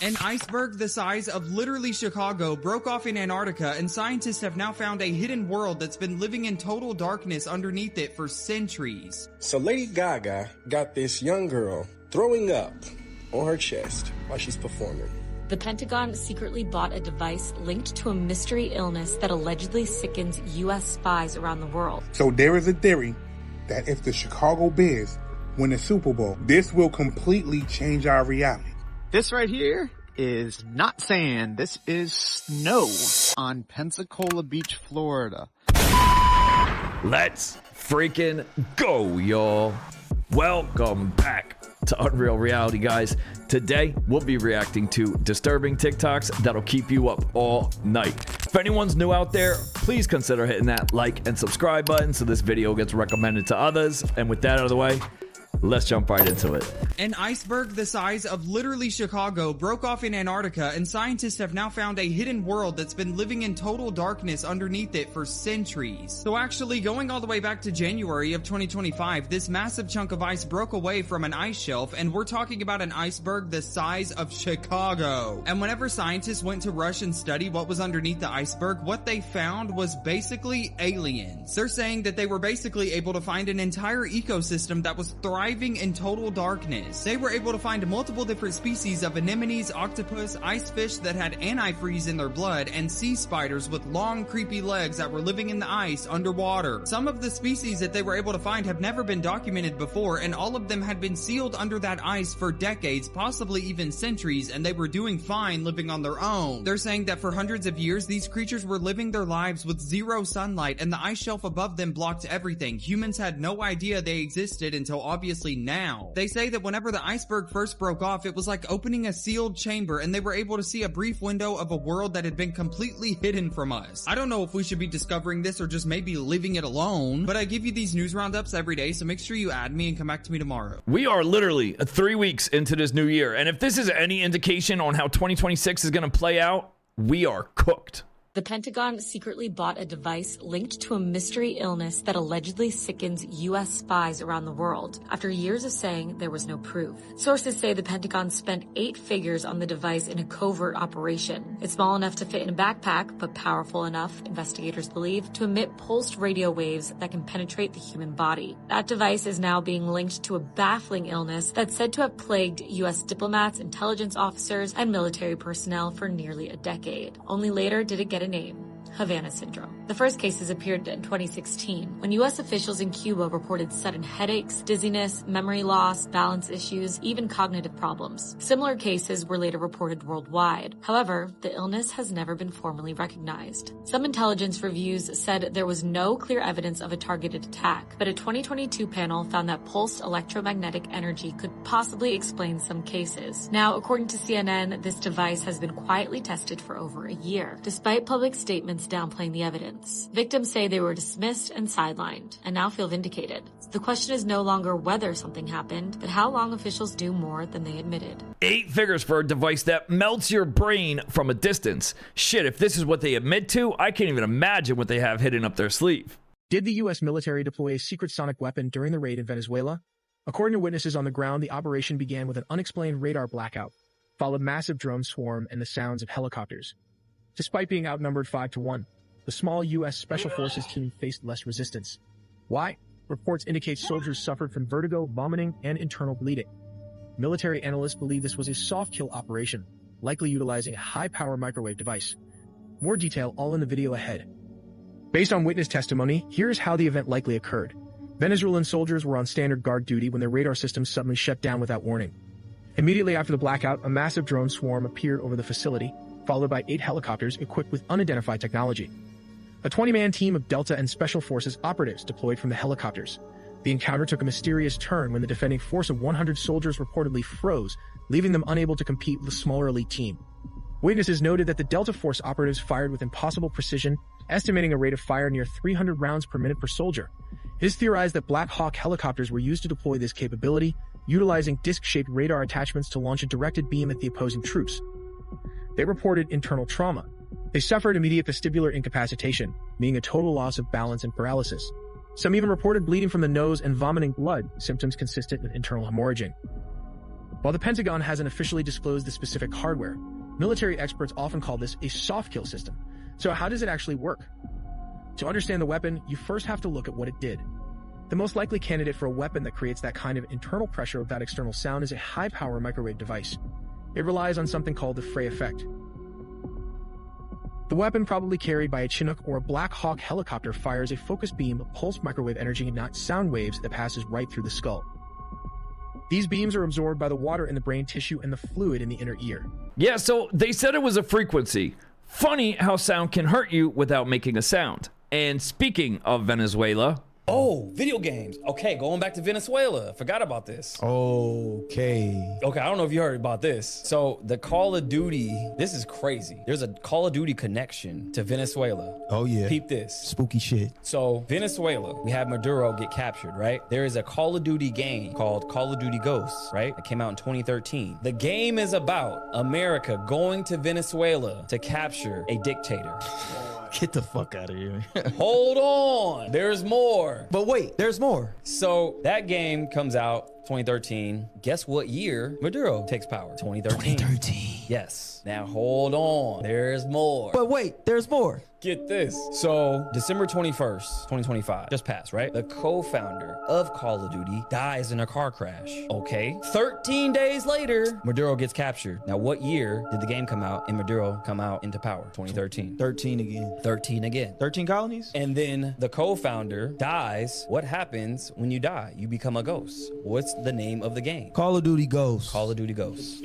An iceberg the size of literally Chicago broke off in Antarctica, and scientists have now found a hidden world that's been living in total darkness underneath it for centuries. So Lady Gaga got this young girl throwing up on her chest while she's performing. The Pentagon secretly bought a device linked to a mystery illness that allegedly sickens U.S. spies around the world. So there is a theory that if the Chicago Bears win the Super Bowl, this will completely change our reality. This right here is not sand. This is snow on Pensacola Beach, Florida. Let's freaking go, y'all. Welcome back to Unreal Reality, guys. Today, we'll be reacting to disturbing TikToks that'll keep you up all night. If anyone's new out there, please consider hitting that like and subscribe button so this video gets recommended to others. And with that out of the way, let's jump right into it. An iceberg the size of literally Chicago broke off in Antarctica, and scientists have now found a hidden world that's been living in total darkness underneath it for centuries. So actually, going all the way back to January of 2025, this massive chunk of ice broke away from an ice shelf, and we're talking about an iceberg the size of Chicago. And whenever scientists went to rush and study what was underneath the iceberg, what they found was basically aliens. They're saying that they were basically able to find an entire ecosystem that was thriving in total darkness. They were able to find multiple different species of anemones, octopus, ice fish that had antifreeze in their blood, and sea spiders with long creepy legs that were living in the ice underwater. Some of the species that they were able to find have never been documented before, and all of them had been sealed under that ice for decades, possibly even centuries, and they were doing fine living on their own. They're saying that for hundreds of years, these creatures were living their lives with zero sunlight, and the ice shelf above them blocked everything. Humans had no idea they existed until obviously now. They say that whenever the iceberg first broke off, it was like opening a sealed chamber, and they were able to see a brief window of a world that had been completely hidden from us. I don't know if we should be discovering this or just maybe leaving it alone, but I give you these news roundups every day, so make sure you add me and come back to me tomorrow. We are literally 3 weeks into this new year, and if this is any indication on how 2026 is going to play out, we are cooked. The Pentagon secretly bought a device linked to a mystery illness that allegedly sickens U.S. spies around the world, after years of saying there was no proof. Sources say the Pentagon spent 8 figures on the device in a covert operation. It's small enough to fit in a backpack, but powerful enough, investigators believe, to emit pulsed radio waves that can penetrate the human body. That device is now being linked to a baffling illness that's said to have plagued U.S. diplomats, intelligence officers, and military personnel for nearly a decade. Only later did it get a name: Havana syndrome. The first cases appeared in 2016, when U.S. officials in Cuba reported sudden headaches, dizziness, memory loss, balance issues, even cognitive problems. Similar cases were later reported worldwide. However, the illness has never been formally recognized. Some intelligence reviews said there was no clear evidence of a targeted attack, but a 2022 panel found that pulsed electromagnetic energy could possibly explain some cases. Now, according to CNN, this device has been quietly tested for over a year, despite public statements downplaying the evidence. Victims say they were dismissed and sidelined, and now feel vindicated. The question is no longer whether something happened, but how long officials do more than they admitted. 8 figures for a device that melts your brain from a distance. Shit, if this is what they admit to, I can't even imagine what they have hidden up their sleeve. Did the U.S. military deploy a secret sonic weapon during the raid in Venezuela? According to witnesses on the ground, the operation began with an unexplained radar blackout, followed massive drone swarm and the sounds of helicopters. Despite being outnumbered 5-1, the small U.S. Special Forces team faced less resistance. Why? Reports indicate soldiers suffered from vertigo, vomiting, and internal bleeding. Military analysts believe this was a soft kill operation, likely utilizing a high-power microwave device. More detail all in the video ahead. Based on witness testimony, here's how the event likely occurred. Venezuelan soldiers were on standard guard duty when their radar systems suddenly shut down without warning. Immediately after the blackout, a massive drone swarm appeared over the facility, followed by 8 helicopters equipped with unidentified technology. A 20-man team of Delta and Special Forces operatives deployed from the helicopters. The encounter took a mysterious turn when the defending force of 100 soldiers reportedly froze, leaving them unable to compete with the smaller elite team. Witnesses noted that the Delta Force operatives fired with impossible precision, estimating a rate of fire near 300 rounds per minute per soldier. It is theorized that Black Hawk helicopters were used to deploy this capability, utilizing disc-shaped radar attachments to launch a directed beam at the opposing troops. They reported internal trauma. They suffered immediate vestibular incapacitation, meaning a total loss of balance and paralysis. Some even reported bleeding from the nose and vomiting blood, symptoms consistent with internal hemorrhaging. While the Pentagon hasn't officially disclosed the specific hardware, military experts often call this a soft kill system. So how does it actually work? To understand the weapon, you first have to look at what it did. The most likely candidate for a weapon that creates that kind of internal pressure without external sound is a high-power microwave device. It relies on something called the Fray effect. The weapon, probably carried by a Chinook or a Black Hawk helicopter, fires a focused beam of pulsed microwave energy, not sound waves, that passes right through the skull. These beams are absorbed by the water in the brain tissue and the fluid in the inner ear. Yeah, so they said it was a frequency. Funny how sound can hurt you without making a sound. And speaking of Venezuela... Oh, video games. Okay, going back to Venezuela. Forgot about this. Okay, I don't know if you heard about this. So the Call of Duty, this is crazy. There's a Call of Duty connection to Venezuela. Oh yeah. Peep this. Spooky shit. So Venezuela, we have Maduro get captured, right? There is a Call of Duty game called Call of Duty Ghosts, right? It came out in 2013. The game is about America going to Venezuela to capture a dictator. Get the fuck out of here. Hold on, there's more. But wait, there's more. So that game comes out 2013. Guess what year Maduro takes power? 2013. 2013. Yes. Now hold on, there's more. But wait, there's more. Get this. So December 21st, 2025, just passed, right? The co-founder of Call of Duty dies in a car crash. Okay. 13 days later, Maduro gets captured. Now what year did the game come out and Maduro come out into power? 2013. 13 again. 13 again. 13 colonies? And then the co-founder dies. What happens when you die? You become a ghost. What's the name of the game? Call of Duty Ghosts. Call of Duty Ghosts.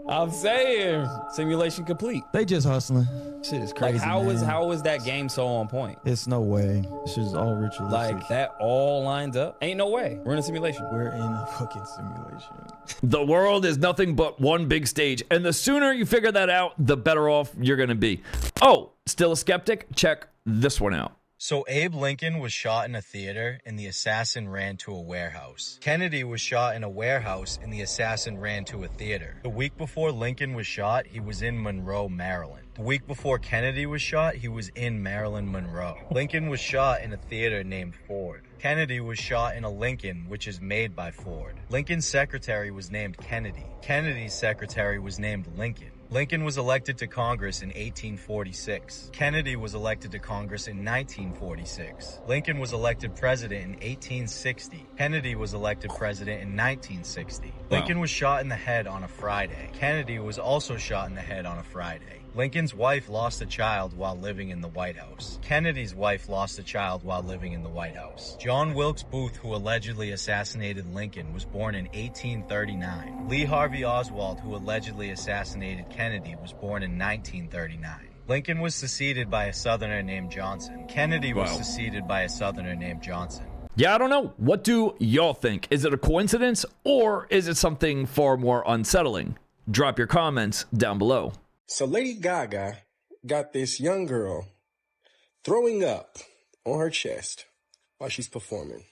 I'm saying, simulation complete. They just hustling. Shit is crazy. Like how is that game so on point? It's no way. This is all ritualistic. Like that all lines up? Ain't no way. We're in a simulation. We're in a fucking simulation. The world is nothing but one big stage, and the sooner you figure that out, the better off you're gonna be. Oh, still a skeptic? Check this one out. So Abe Lincoln was shot in a theater and the assassin ran to a warehouse. Kennedy was shot in a warehouse and the assassin ran to a theater. The week before Lincoln was shot, he was in Monroe, Maryland. The week before Kennedy was shot, he was in Maryland, Monroe. Lincoln was shot in a theater named Ford. Kennedy was shot in a Lincoln, which is made by Ford. Lincoln's secretary was named Kennedy. Kennedy's secretary was named Lincoln. Lincoln was elected to Congress in 1846. Kennedy was elected to Congress in 1946. Lincoln was elected president in 1860. Kennedy was elected president in 1960. Lincoln was shot in the head on a Friday. Kennedy was also shot in the head on a Friday. Lincoln's wife lost a child while living in the White House. Kennedy's wife lost a child while living in the White House. John Wilkes Booth, who allegedly assassinated Lincoln, was born in 1839. Lee Harvey Oswald, who allegedly assassinated Kennedy, was born in 1939. Lincoln was succeeded by a Southerner named Johnson. Kennedy was succeeded by a Southerner named Johnson. Yeah, I don't know. What do y'all think? Is it a coincidence, or is it something far more unsettling? Drop your comments down below. So Lady Gaga got this young girl throwing up on her chest while she's performing.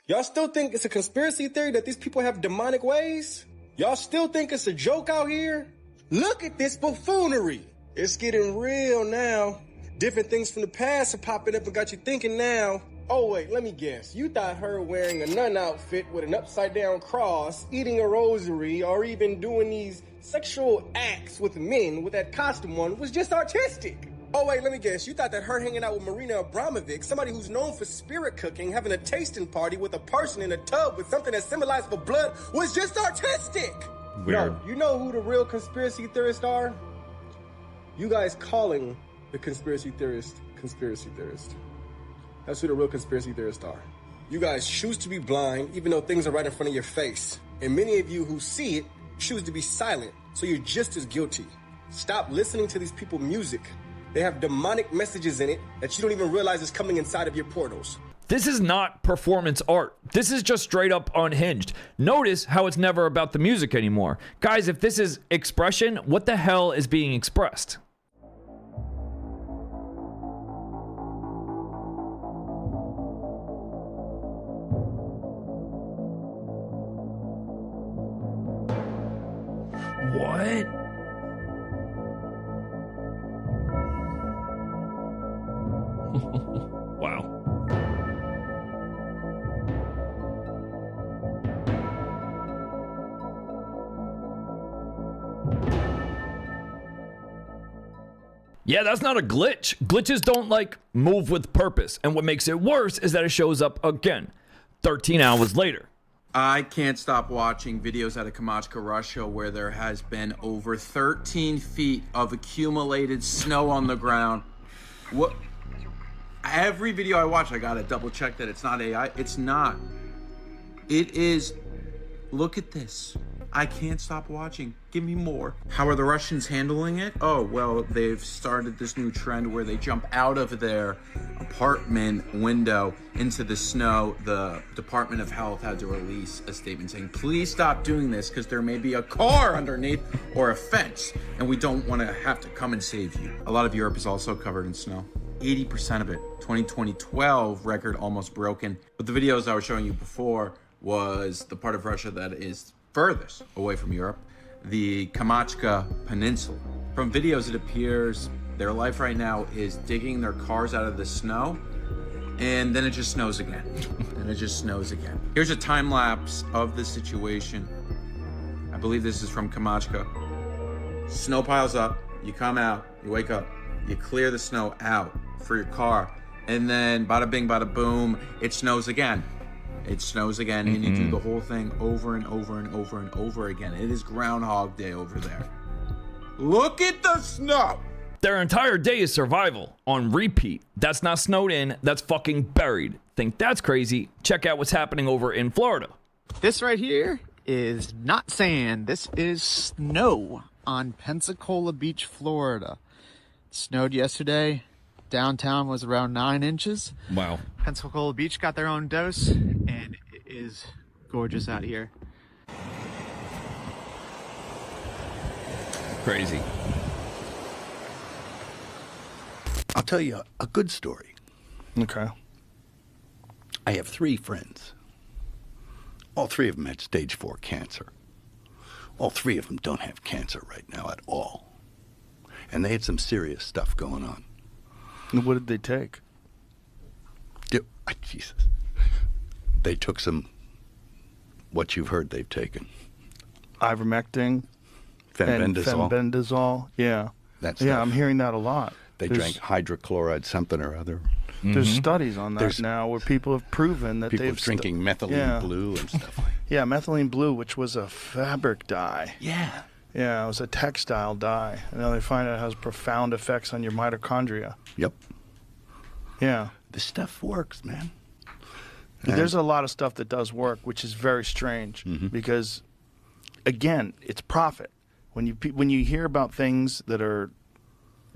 Y'all still think it's a conspiracy theory that these people have demonic ways? Y'all still think it's a joke out here? Look at this buffoonery. It's getting real now. Different things from the past are popping up and got you thinking now. Oh wait, let me guess. You thought her wearing a nun outfit with an upside down cross, eating a rosary, or even doing these sexual acts with men with that costume on was just artistic. Oh wait, let me guess. You thought that her hanging out with Marina Abramovic, somebody who's known for spirit cooking, having a tasting party with a person in a tub with something that symbolized for blood was just artistic. Weird. No, you know who the real conspiracy theorists are? You guys calling the conspiracy theorist. That's who the real conspiracy theorists are. You guys choose to be blind even though things are right in front of your face. And many of you who see it choose to be silent, so you're just as guilty. Stop listening to these people's music. They have demonic messages in it that you don't even realize is coming inside of your portals. This is not performance art. This is just straight up unhinged. Notice how it's never about the music anymore. Guys, if this is expression, what the hell is being expressed? What? Wow. Yeah, that's not a glitch. Glitches don't, like, move with purpose. And what makes it worse is that it shows up again, 13 hours later. I can't stop watching videos out of Kamchatka, Russia, where there has been over 13 feet of accumulated snow on the ground. What? Every video I watch, I gotta double check that it's not AI. It's not. It is. Look at this. I can't stop watching. Give me more. How are the Russians handling it? Oh, well, they've started this new trend where they jump out of their apartment window into the snow. The Department of Health had to release a statement saying, please stop doing this because there may be a car underneath or a fence, and we don't want to have to come and save you. A lot of Europe is also covered in snow. 80% of it. 2012 record almost broken. But the videos I was showing you before was the part of Russia that is furthest away from Europe, the Kamchatka Peninsula. From videos, it appears their life right now is digging their cars out of the snow, and then it just snows again, and it just snows again. Here's a time lapse of the situation. I believe this is from Kamchatka. Snow piles up, you come out, you wake up, you clear the snow out for your car, and then bada bing, bada boom, it snows again. It snows again, and you do the whole thing over and over and over and over again. It is Groundhog Day over there. Look at the snow! Their entire day is survival on repeat. That's not snowed in, that's fucking buried. Think that's crazy? Check out what's happening over in Florida. This right here is not sand. This is snow on Pensacola Beach, Florida. It snowed yesterday. Downtown was around 9 inches. Wow. Pensacola Beach got their own dose, and it is gorgeous out here. Crazy. I'll tell you a good story. Okay. I have 3 friends. All 3 of them had stage 4 cancer. All 3 of them don't have cancer right now at all. And they had some serious stuff going on. And what did they take? Jesus. They took some, what you've heard they've taken. Ivermectin. Fenbendazole. Fenbendazole, yeah. That yeah, stuff. I'm hearing that a lot. They drank hydrochloride something or other. There's studies on that now where people have proven that people they've drinking methylene blue and stuff like that. Yeah, methylene blue, which was a fabric dye. Yeah. Yeah, it was a textile dye. And now they find out it has profound effects on your mitochondria. Yep. Yeah. This stuff works, man. There's a lot of stuff that does work, which is very strange because, again, it's profit. When you hear about things that are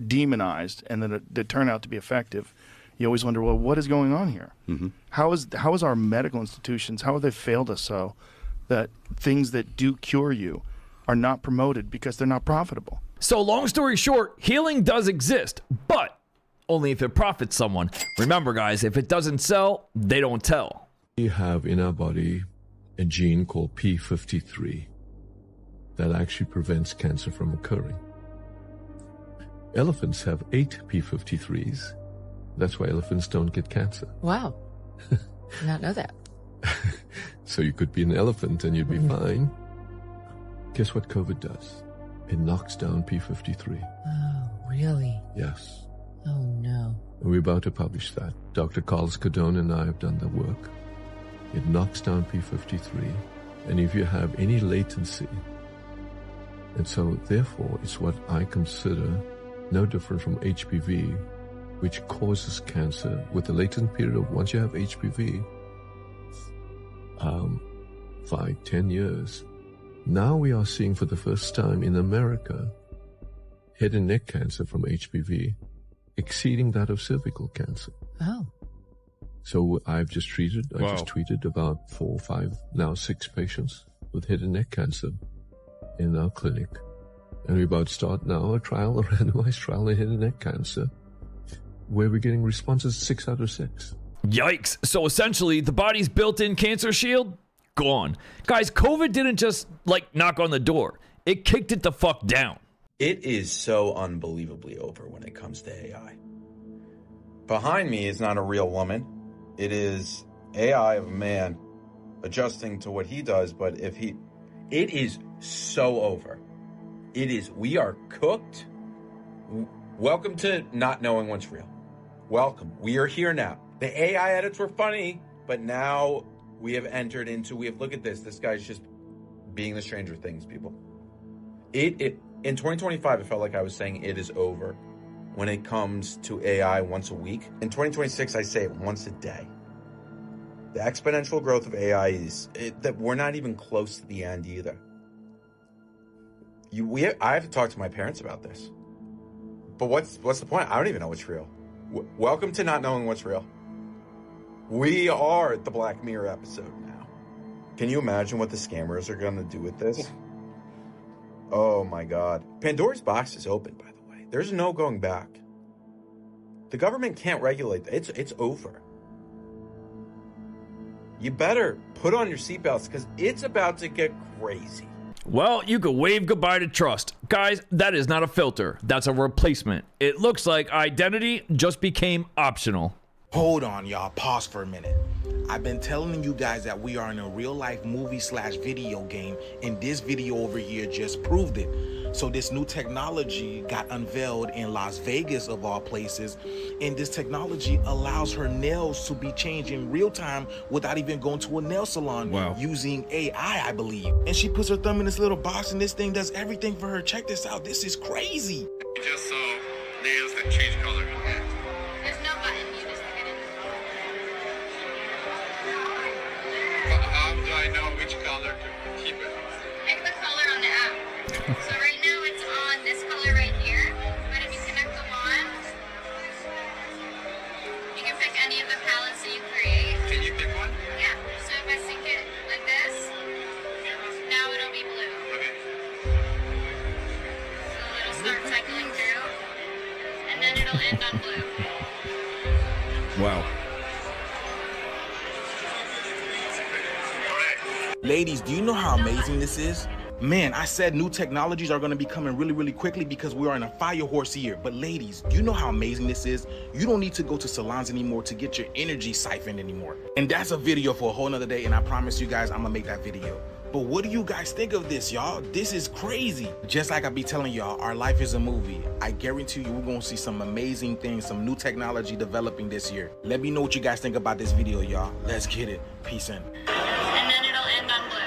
demonized and that turn out to be effective, you always wonder, well, what is going on here? How is our medical institutions, how have they failed us so that things that do cure you are not promoted because they're not profitable? So long story short, healing does exist, but only if it profits someone. Remember, guys, if it doesn't sell, they don't tell. We have in our body a gene called P53 that actually prevents cancer from occurring. Elephants have 8 P53s. That's why elephants don't get cancer. Wow. Did not know that. So you could be an elephant and you'd be fine. Guess what COVID does? It knocks down P53. Oh, really? Yes. Oh, no. And we're about to publish that. Dr. Carlos Cardone and I have done the work. It knocks down P53. And if you have any latency, and so therefore it's what I consider no different from HPV, which causes cancer with a latent period of, once you have HPV, 5-10 years. Now we are seeing for the first time in America head and neck cancer from HPV exceeding that of cervical cancer. Oh. So I just tweeted about 4 or 5, now 6 patients with head and neck cancer in our clinic. And we're about to start now a randomized trial in head and neck cancer, where we're getting responses 6 out of 6. Yikes. So essentially, the body's built-in cancer shield, gone. Guys, COVID didn't just, knock on the door. It kicked it the fuck down. It is so unbelievably over when it comes to AI. Behind me is not a real woman. It is AI of a man adjusting to what he does, but it is so over. We are cooked. Welcome to not knowing what's real. Welcome. We are here now. The AI edits were funny, but now we have entered into, look at this. This guy's just being the Stranger Things, people. In 2025, it felt like I was saying it is over when it comes to AI once a week. In 2026, I say it once a day. The exponential growth of AI that we're not even close to the end either. I have to talk to my parents about this. But what's the point? I don't even know what's real. Welcome to not knowing what's real. We are the Black Mirror episode now. Can you imagine what the scammers are going to do with this? Oh my God. Pandora's box is open, by the way. There's no going back. The government can't regulate that. It's over. You better put on your seatbelts because it's about to get crazy. Well, you could wave goodbye to trust. Guys, that is not a filter. That's a replacement. It looks like identity just became optional. Hold on, y'all. Pause for a minute. I've been telling you guys that we are in a real-life movie/video game, and this video over here just proved it. So this new technology got unveiled in Las Vegas, of all places, and this technology allows her nails to be changed in real time without even going to a nail salon. Wow. Using AI, I believe. And she puts her thumb in this little box, and this thing does everything for her. Check this out. This is crazy. You just saw nails that change color. There's no button. You just stick it in. But how do I know which color to keep it? Pick the color on the app. So right now it's on this color right here, but if you connect the wands, you can pick any of the palettes that you create. Can you pick one? Yeah. So if I sync it like this, now it'll be blue. Okay. So it'll start cycling through, and then it'll end on blue. Wow. Ladies, do you know how amazing this is? Man, I said new technologies are going to be coming really, really quickly because we are in a fire horse year. But ladies, do you know how amazing this is? You don't need to go to salons anymore to get your energy siphoned anymore. And that's a video for a whole nother day, and I promise you guys I'm going to make that video. But what do you guys think of this, y'all? This is crazy. Just like I be telling y'all, our life is a movie. I guarantee you we're going to see some amazing things, some new technology developing this year. Let me know what you guys think about this video, y'all. Let's get it. Peace in. And then it'll end on blue.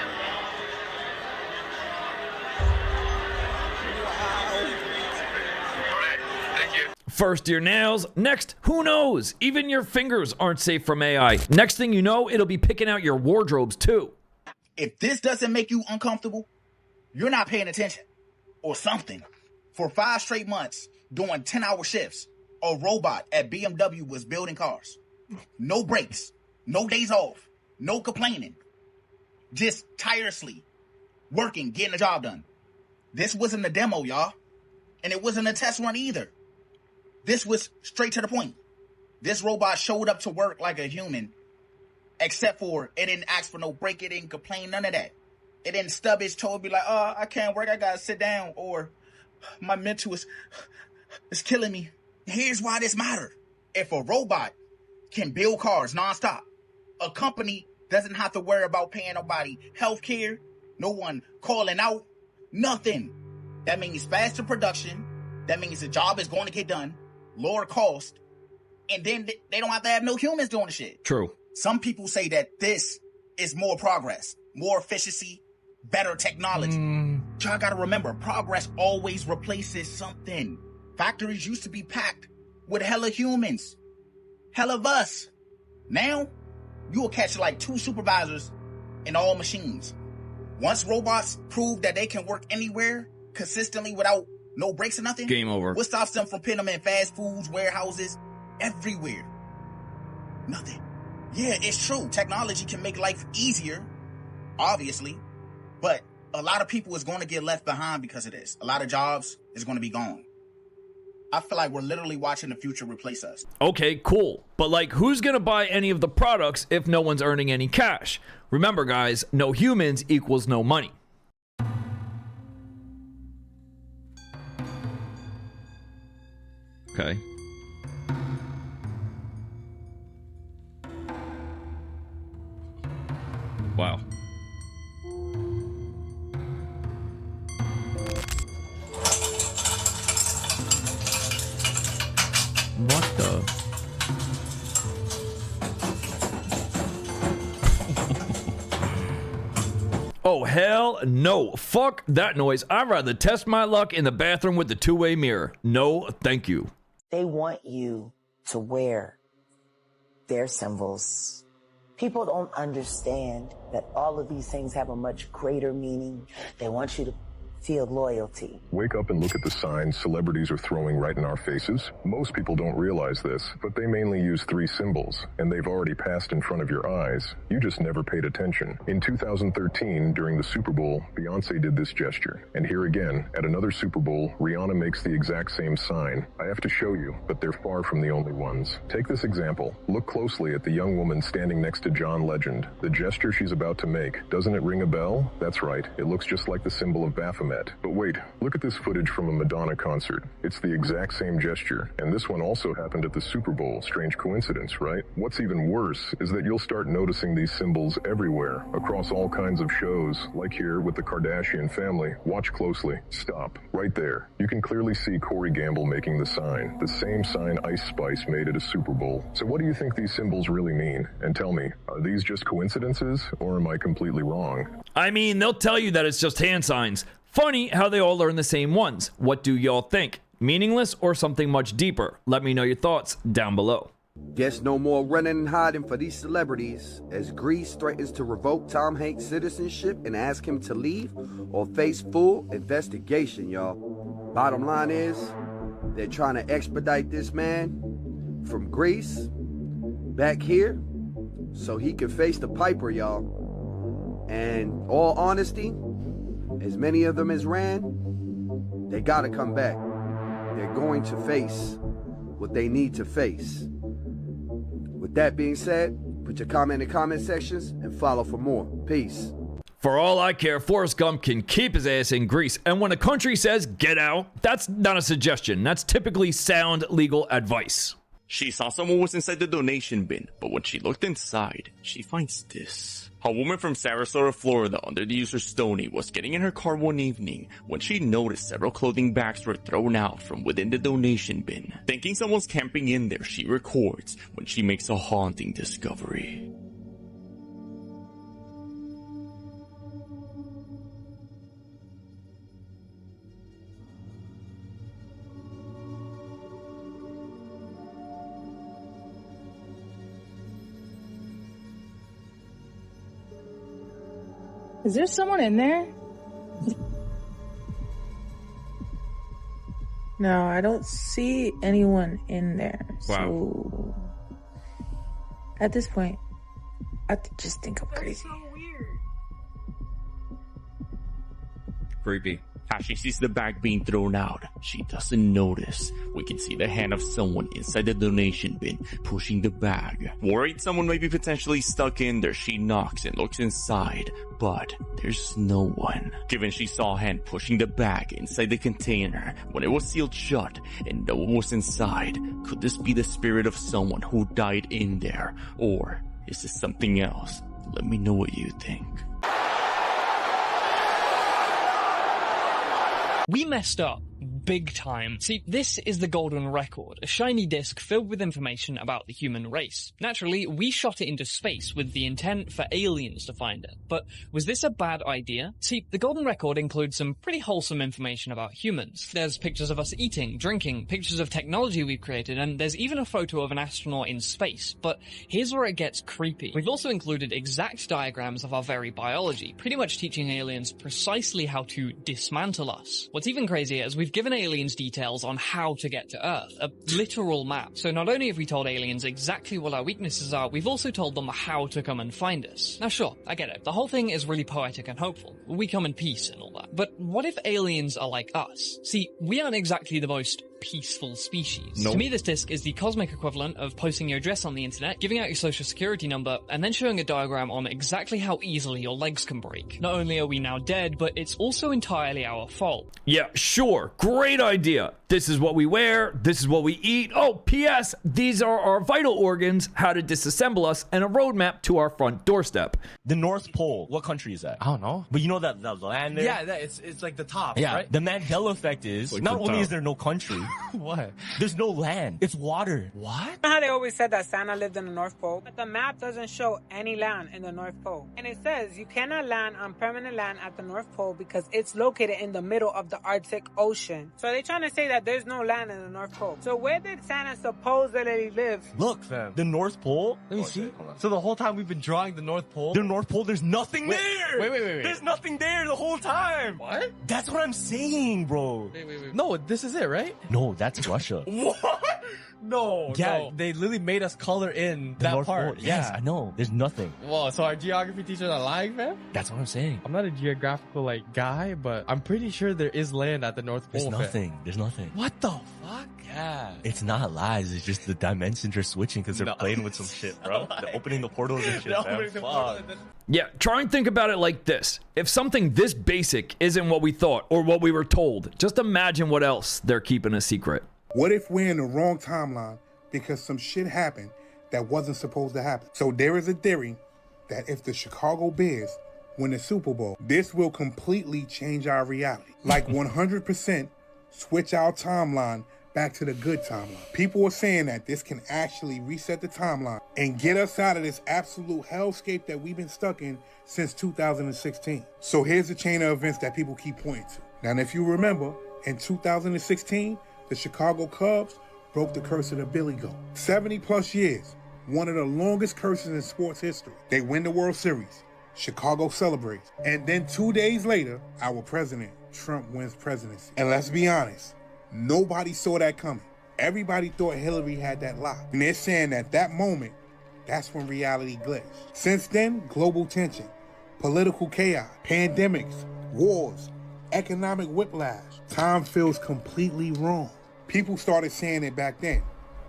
First your nails, next, who knows? Even your fingers aren't safe from AI. Next thing you know, it'll be picking out your wardrobes too. If this doesn't make you uncomfortable, you're not paying attention or something. For 5 straight months, doing 10-hour shifts, a robot at BMW was building cars. No breaks, no days off, no complaining. Just tirelessly working, getting the job done. This wasn't a demo, y'all. And it wasn't a test run either. This was straight to the point. This robot showed up to work like a human, except for it didn't ask for no break, it didn't complain, none of that. It didn't stub its toe and be like, oh, I can't work, I gotta sit down, or my mental is killing me. Here's why this matters. If a robot can build cars nonstop, a company doesn't have to worry about paying nobody health care, no one calling out, nothing. That means faster production. That means the job is going to get done, lower cost, and then they don't have to have no humans doing the shit. True. Some people say that this is more progress, more efficiency, better technology. Y'all gotta remember, progress always replaces something. Factories used to be packed with hella humans, hella of us. Now, you will catch like 2 supervisors and all machines. Once robots prove that they can work anywhere consistently without no breaks or nothing, game over. What stops them from putting them in fast foods, warehouses, everywhere? Nothing. Yeah, it's true. Technology can make life easier, obviously, but a lot of people is going to get left behind because of this. A lot of jobs is going to be gone. I feel like we're literally watching the future replace us. Okay, cool. But like, who's gonna buy any of the products if no one's earning any cash? Remember guys, no humans equals no money. Okay. Wow. What the? Oh, hell no. Fuck that noise. I'd rather test my luck in the bathroom with the two-way mirror. No, thank you. They want you to wear their symbols. People don't understand that all of these things have a much greater meaning. They want you to feel loyalty. Wake up and look at the signs celebrities are throwing right in our faces. Most people don't realize this, but they mainly use 3 symbols, and they've already passed in front of your eyes. You just never paid attention. In 2013, during the Super Bowl, Beyonce did this gesture. And here again, at another Super Bowl, Rihanna makes the exact same sign. I have to show you, but they're far from the only ones. Take this example. Look closely at the young woman standing next to John Legend. The gesture she's about to make, doesn't it ring a bell? That's right, it looks just like the symbol of Baphomet. But wait, look at this footage from a Madonna concert. It's the exact same gesture, and this one also happened at the Super Bowl. Strange coincidence, right? What's even worse is that you'll start noticing these symbols everywhere, across all kinds of shows, like here with the Kardashian family. Watch closely. Stop. Right there. You can clearly see Corey Gamble making the sign. The same sign Ice Spice made at a Super Bowl. So what do you think these symbols really mean? And tell me, are these just coincidences, or am I completely wrong? I mean, they'll tell you that it's just hand signs. Funny how they all learn the same ones. What do y'all think? Meaningless or something much deeper? Let me know your thoughts down below. Guess no more running and hiding for these celebrities as Greece threatens to revoke Tom Hanks' citizenship and ask him to leave or face full investigation, y'all. Bottom line is, they're trying to expedite this man from Greece back here so he can face the piper, y'all. And all honesty, as many of them as ran, they gotta come back. They're going to face what they need to face. With that being said, put your comment in the comment sections and follow for more. Peace. For all I care, Forrest Gump can keep his ass in Greece. And when a country says get out, that's not a suggestion. That's typically sound legal advice. She saw someone was inside the donation bin, but when she looked inside, she finds this. A woman from Sarasota, Florida, under the user Stoney, was getting in her car one evening when she noticed several clothing bags were thrown out from within the donation bin. Thinking someone's camping in there, she records when she makes a haunting discovery. Is there someone in there? No, I don't see anyone in there. Wow. So at this point, I just think I'm crazy. Creepy. As she sees the bag being thrown out, she doesn't notice. We can see the hand of someone inside the donation bin pushing the bag. Worried someone may be potentially stuck in there, she knocks and looks inside, but there's no one. Given she saw a hand pushing the bag inside the container when it was sealed shut and no one was inside, could this be the spirit of someone who died in there? Or is this something else? Let me know what you think. We messed up big time. See, this is the Golden Record, a shiny disc filled with information about the human race. Naturally, we shot it into space with the intent for aliens to find it. But was this a bad idea? See, the Golden Record includes some pretty wholesome information about humans. There's pictures of us eating, drinking, pictures of technology we've created, and there's even a photo of an astronaut in space. But here's where it gets creepy. We've also included exact diagrams of our very biology, pretty much teaching aliens precisely how to dismantle us. What's even crazier is we've given aliens details on how to get to Earth, a literal map. So not only have we told aliens exactly what our weaknesses are, we've also told them how to come and find us. Now sure, I get it. The whole thing is really poetic and hopeful. We come in peace and all that. But what if aliens are like us? See, we aren't exactly the most peaceful species. Nope. To me, this disc is the cosmic equivalent of posting your address on the internet, giving out your social security number, and then showing a diagram on exactly how easily your legs can break. Not only are we now dead, but it's also entirely our fault. Yeah, sure. Great idea. This is what we wear. This is what we eat. Oh, P.S. These are our vital organs, how to disassemble us, and a roadmap to our front doorstep. The North Pole. What country is that? I don't know. But you know that the land there? Yeah, it's like the top, yeah, right? The Mandela effect is, not only is there no country, What? There's no land. It's water. What? You know how they always said that Santa lived in the North Pole? But the map doesn't show any land in the North Pole. And it says you cannot land on permanent land at the North Pole because it's located in the middle of the Arctic Ocean. So they're trying to say that there's no land in the North Pole. So where did Santa supposedly live? Look, fam. The North Pole? Let me see. So the whole time we've been drawing the North Pole, there's nothing there. Wait. There's nothing there the whole time. What? That's what I'm saying, bro. Wait. No, this is it, right? No, that's Russia. What? No. They literally made us color in The that North part. Pole. Yes, I know. There's nothing. Whoa, so our geography teachers are lying, man? That's what I'm saying. I'm not a geographical guy, but I'm pretty sure there is land at the North Pole. There's nothing. What the fuck? Yeah. It's not lies. It's just the dimensions are switching because they're playing with some shit, bro. They're opening the portals and shit, man. Fuck. Yeah, try and think about it like this. If something this basic isn't what we thought or what we were told, just imagine what else they're keeping a secret. What if we're in the wrong timeline because some shit happened that wasn't supposed to happen? So there is a theory that if the Chicago Bears win the Super Bowl, this will completely change our reality. Like 100% switch our timeline back to the good timeline. People are saying that this can actually reset the timeline and get us out of this absolute hellscape that we've been stuck in since 2016. So here's the chain of events that people keep pointing to. Now, if you remember, in 2016, the Chicago Cubs broke the curse of the Billy Goat. 70 plus years, one of the longest curses in sports history. They win the World Series. Chicago celebrates. And then 2 days later, our president, Trump, wins presidency. And let's be honest, nobody saw that coming. Everybody thought Hillary had that locked. And they're saying that that moment, that's when reality glitched. Since then, global tension, political chaos, pandemics, wars, economic whiplash. Time feels completely wrong. People started saying it back then.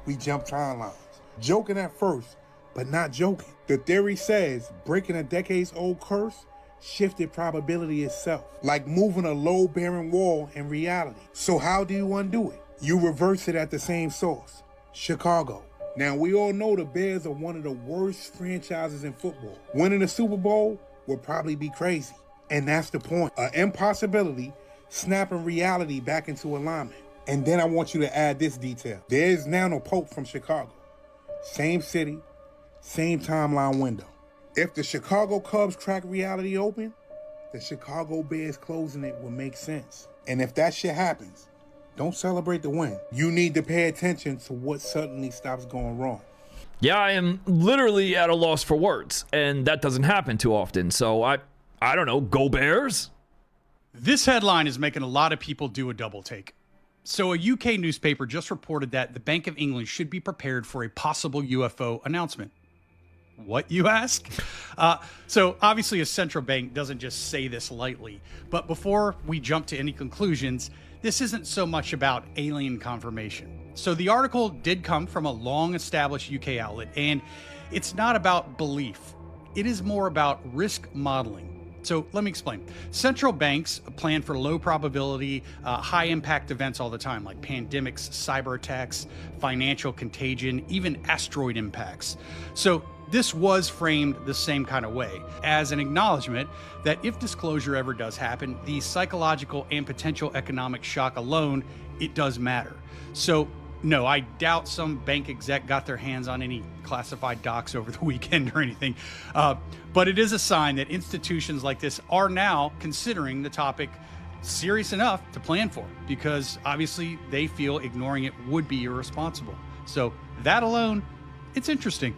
We jumped timelines. Joking at first, but not joking. The theory says breaking a decades-old curse shifted probability itself, like moving a load-bearing wall in reality. So how do you undo it? You reverse it at the same source, Chicago. Now, we all know the Bears are one of the worst franchises in football. Winning the Super Bowl would probably be crazy. And that's the point. An impossibility, snapping reality back into alignment. And then I want you to add this detail. There is now no Pope from Chicago. Same city, same timeline window. If the Chicago Cubs crack reality open, the Chicago Bears closing it will make sense. And if that shit happens, don't celebrate the win. You need to pay attention to what suddenly stops going wrong. Yeah, I am literally at a loss for words, and that doesn't happen too often. So I don't know, go Bears? This headline is making a lot of people do a double take. So a UK newspaper just reported that the Bank of England should be prepared for a possible UFO announcement. What, you ask? So obviously a central bank doesn't just say this lightly. But before we jump to any conclusions, this isn't so much about alien confirmation. So the article did come from a long-established UK outlet, and it's not about belief. It is more about risk modeling. So let me explain. Central banks plan for low probability, high impact events all the time, like pandemics, cyber attacks, financial contagion, even asteroid impacts. So this was framed the same kind of way, as an acknowledgement that if disclosure ever does happen, the psychological and potential economic shock alone, it does matter. So no, I doubt some bank exec got their hands on any classified docs over the weekend or anything. But it is a sign that institutions like this are now considering the topic serious enough to plan for, because obviously they feel ignoring it would be irresponsible. So that alone, it's interesting.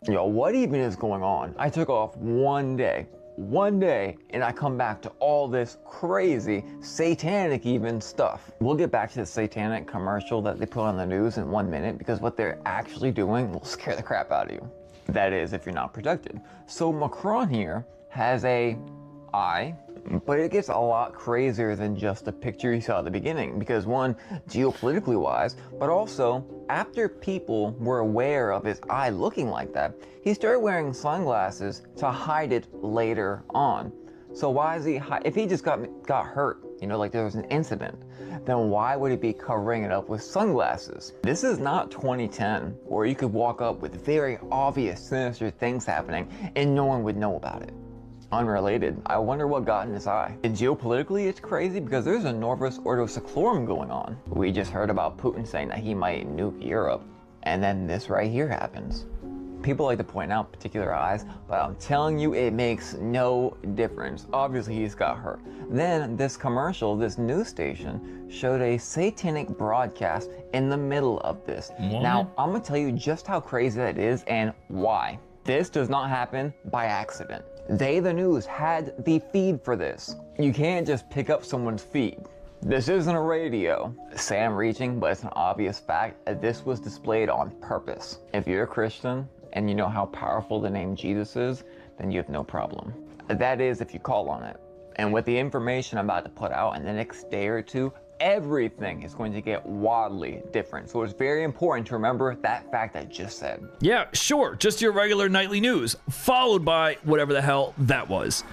Yo, what even is going on? I took off one day, and I come back to all this crazy, satanic even stuff. We'll get back to the satanic commercial that they put on the news in 1 minute, because what they're actually doing will scare the crap out of you. That is, if you're not protected. So Macron here has a eye, but it gets a lot crazier than just the picture you saw at the beginning, because one, geopolitically wise, but also after people were aware of his eye looking like that, he started wearing sunglasses to hide it later on. So why is he if he just got hurt, you know, like there was an incident, then why would he be covering it up with sunglasses? This is not 2010, where you could walk up with very obvious sinister things happening and no one would know about it. Unrelated, I wonder what got in his eye. And geopolitically, it's crazy because there's a Norvis Ordo Seclorum going on. We just heard about Putin saying that he might nuke Europe, and then this right here happens. People like to point out particular eyes, but I'm telling you, it makes no difference. Obviously, he's got her. Then this commercial, this news station, showed a satanic broadcast in the middle of this. What? Now, I'm gonna tell you just how crazy that is and why. This does not happen by accident. They, the news, had the feed for this. You can't just pick up someone's feed. This isn't a radio. Say I'm reaching, but it's an obvious fact that this was displayed on purpose. If you're a Christian, and you know how powerful the name Jesus is, then you have no problem. That is, if you call on it. And with the information I'm about to put out in the next day or two, everything is going to get wildly different. So it's very important to remember that fact I just said. Yeah, sure, just your regular nightly news, followed by whatever the hell that was.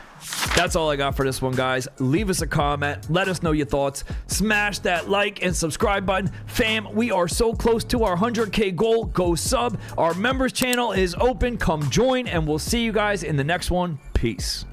That's all I got for this one, guys. Leave us a comment. Let us know your thoughts. Smash that like and subscribe button. Fam, we are so close to our 100K goal. Go sub. Our members channel is open. Come join, and we'll see you guys in the next one. Peace.